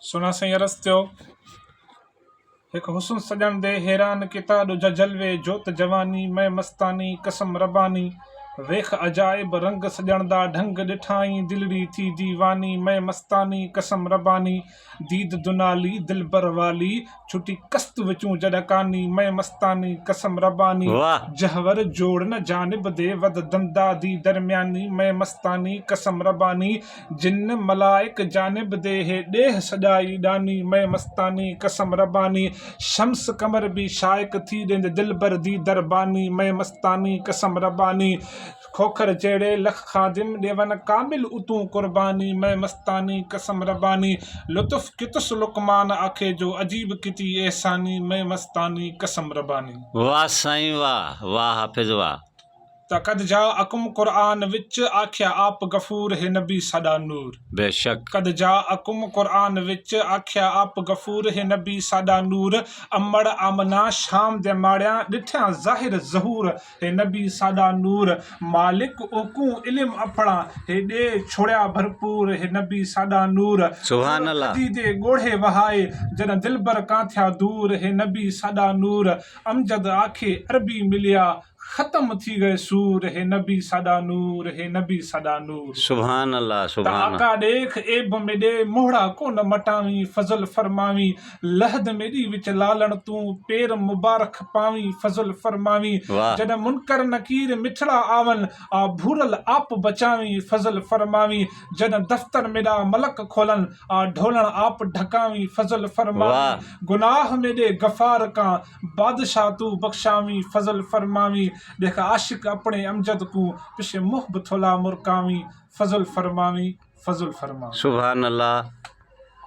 सुना साईं अर्ज़ थियो हिकु हुस्न सॼण दे हैरान किता ॾुझ जलवे जोत जवानी मैं मस्तानी कसम रबानी वेख अजाइब रंग सॼण दा ढंग ॾिठाई दिलड़ी थी दीवानी मैं मस्तानी कसम रबानी दीद दुनाली दिल बरवाली छुटी कस्त विचूं जॾकानी मैं मस्तानी कसम रबानी जहवर जोड़ न जानिब दे वद दंदा दी दरमियानी मैं मस्तानी कसम रबानी जिन मलाइक जानिब दे हे ॾेह सॼाई ॾानी मैं मस्तानी कसम रबानी शम्स कमर भी शाइक थी ॾेंद दिल बर दी दरबानी मैं मस्तानी कसम रबानी खोखर जहिड़े लख खादिम ॾेवन कामिल उतूं कुर्बानी मैं मस्तानी कसम रबानी लुत्फ़ कितुस लुकमान आखे जो अजीब किती एहसानी मैं मस्तानी कसम रबानी। वाह साईं वाह वाह हाफिज़ वाह। कद जा अकुम कुरान विच आख्या आप गफूर है नबी साडा नूर बेशक कद जा अकुम कुरान विच आख्या आप गफूर है नबी साडा नूर अमड़ आमना शाम दे माड़िया ॾिठिया ज़ाहिर ज़हूर है नबी साडा नूर मालिक ओकू इल्म अपना हे ॾे छोड़िया भरपूर है नबी साडा नूर सुभान अल्लाह दे गोढ़े वहाए जन दिल बर कां थिया दूर है नबी साडा नूर अमजद आखे अरबी मिलिया खत्म थी गए सूर है नबी साडा नूर है नबी साडा नूर सुभान अल्लाह सुभान आका देख एब में दे मोहड़ा को न मटावी फजल फरमावी लहद मेरी विच लालण तू पेर मुबारक पावी फजल फरमावी जद मुनकर नकीर मिठड़ा आवन आ भूरल आप बचावी फजल फरमावी जद दफ्तर मेरा मलक खोलन आ ढोलन आप ढकावी फजल फरमावी गुनाह मेरे गफार का बादशाह तू बख्शावी फजल फरमावी देख आशिक अपने अमजद को पिछे मुहब थोला मुरकावी फजल फरमावी फजल फरमा। सुभान अल्लाह।